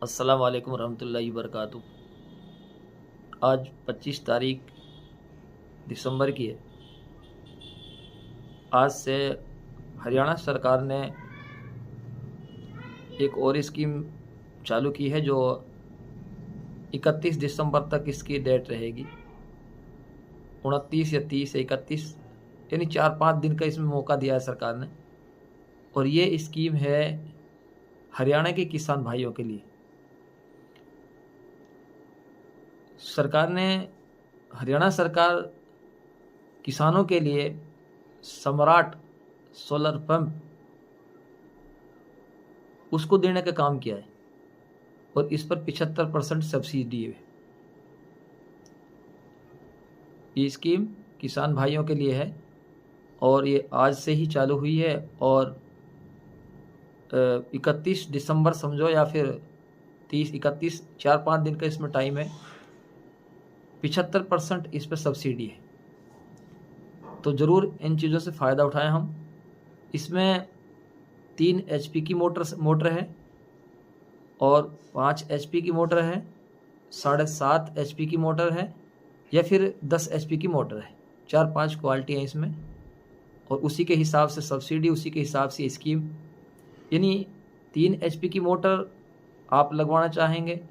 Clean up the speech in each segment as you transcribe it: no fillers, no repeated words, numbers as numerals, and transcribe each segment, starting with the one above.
अस्सलाम वालेकुम रहमतुल्लाहि वबरकातुहू। आज 25 तारीख दिसंबर की है। आज से हरियाणा सरकार ने एक और स्कीम चालू की है जो 31 दिसंबर तक इसकी डेट रहेगी। 29 या 30 या 31 यानी 4-5 दिन का इसमें मौका दिया है सरकार ने। और ये स्कीम है हरियाणा के किसान भाइयों के लिए। हरियाणा सरकार किसानों के लिए सम्राट सोलर पंप उसको देने का काम किया है और इस पर 75% सब्सिडी है। ये स्कीम किसान भाइयों के लिए है और ये आज से ही चालू हुई है और 31 दिसंबर समझो या फिर 30-31 4-5 दिन का इसमें टाइम है। 75% इस पर सब्सिडी है, तो ज़रूर इन चीज़ों से फ़ायदा उठाएं हम। इसमें 3 HP की मोटर है और 5 HP की मोटर है, 7.5 HP की मोटर है या फिर 10 HP की मोटर है। 4-5 क्वालिटी हैं इसमें और उसी के हिसाब से सब्सिडी, उसी के हिसाब से स्कीम। यानी 3 HP की मोटर आप लगवाना चाहेंगे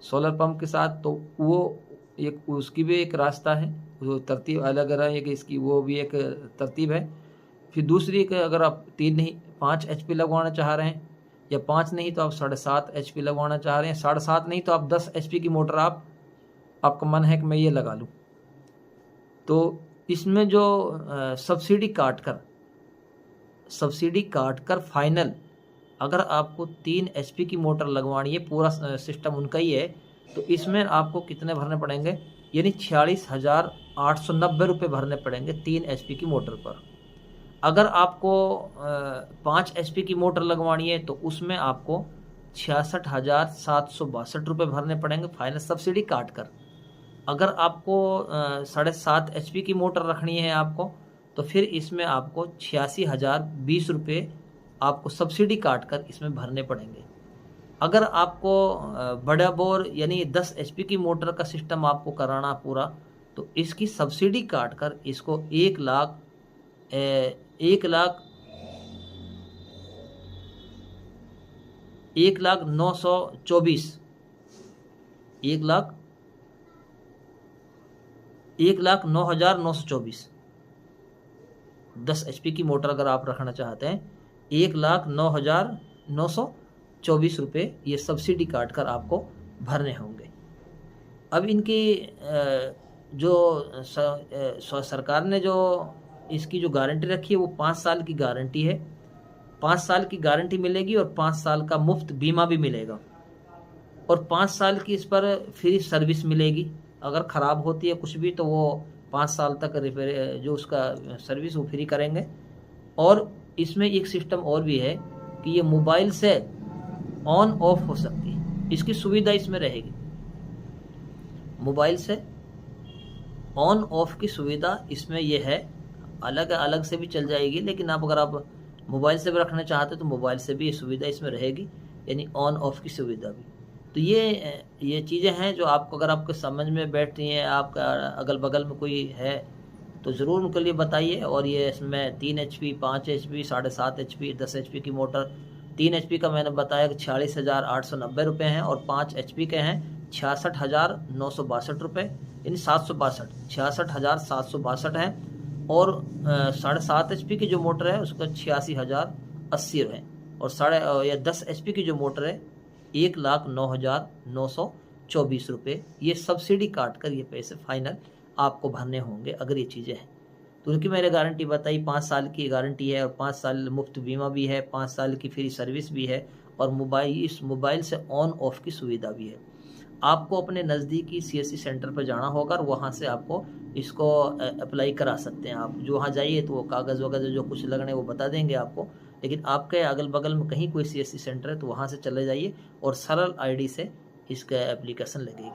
सोलर पंप के साथ तो वो एक उसकी भी एक रास्ता है, वो तरतीब अलग अलग है कि इसकी वो भी एक तरतीब है। फिर दूसरी कि अगर आप 3 नहीं 5 HP लगवाना चाह रहे हैं या 5 नहीं तो आप 7.5 HP लगवाना चाह रहे हैं, 7.5 नहीं तो आप 10 HP की मोटर आपका मन है कि मैं ये लगा लूँ, तो इसमें जो सब्सिडी काट कर फाइनल अगर आपको 3 HP की मोटर लगवानी है, पूरा सिस्टम उनका ही है, तो इसमें आपको कितने भरने पड़ेंगे, यानी 46,890 रुपये भरने पड़ेंगे 3 HP की मोटर पर। अगर आपको 5 HP की मोटर लगवानी है तो उसमें आपको 66,762 रुपये भरने पड़ेंगे फाइनल सब्सिडी काट कर। अगर आपको 7.5 HP की मोटर रखनी है आपको, तो फिर इसमें आपको 86,020 रुपये आपको सब्सिडी काट कर इसमें भरने पड़ेंगे। अगर आपको बड़ा बोर यानी 10 HP की मोटर का सिस्टम आपको कराना पूरा, तो इसकी सब्सिडी काट कर इसको 1,09,924 10 HP की मोटर अगर आप रखना चाहते हैं 1,09,924 रुपये ये सब्सिडी काट कर आपको भरने होंगे। अब इनकी जो सरकार ने जो इसकी जो गारंटी रखी है वो 5 साल की गारंटी है। 5 साल की गारंटी मिलेगी और 5 साल का मुफ्त बीमा भी मिलेगा और 5 साल की इस पर फ्री सर्विस मिलेगी। अगर ख़राब होती है कुछ भी तो वो 5 साल तक रिपेयर जो उसका सर्विस वो फ्री करेंगे। और इसमें एक सिस्टम और भी है कि ये मोबाइल से ऑन ऑफ हो सकती है, इसकी सुविधा इसमें रहेगी। मोबाइल से ऑन ऑफ की सुविधा इसमें ये है, अलग अलग से भी चल जाएगी, लेकिन आप अगर आप मोबाइल से भी रखना चाहते तो मोबाइल से भी ये सुविधा इसमें रहेगी, यानी ऑन ऑफ की सुविधा भी। तो ये चीज़ें हैं जो आपको अगर आपको समझ में बैठती हैं, आपका अगल बगल में कोई है तो ज़रूर उनके लिए बताइए। और ये इसमें 3 HP, 5 HP, 7.5 HP, 10 HP की मोटर। 3 HP का मैंने बताया कि 46,890 रुपये हैं और 5 HP के हैं 66,962 रुपये, यानी 762 66,762 हैं। और 7.5 HP की जो मोटर है उसका 86,080 है और 10 HP की जो मोटर है 1,09,924 रुपये ये सब्सिडी काट कर ये पैसे फाइनल आपको भरने होंगे अगर ये चीज़ें हैं तो। उनकी मैंने गारंटी बताई, 5 साल की गारंटी है और 5 साल मुफ्त बीमा भी है, 5 साल की फ्री सर्विस भी है और मोबाइल से ऑन ऑफ की सुविधा भी है। आपको अपने नज़दीकी CSC सेंटर पर जाना होगा और वहाँ से आपको इसको अप्लाई करा सकते हैं। आप जो वहाँ जाइए तो वो कागज़ वगैरह जो कुछ लगने वो बता देंगे आपको, लेकिन आपके अगल बगल में कहीं कोई CSC सेंटर है तो वहाँ से चले जाइए और सरल ID से इसका एप्लीकेशन लगेगी।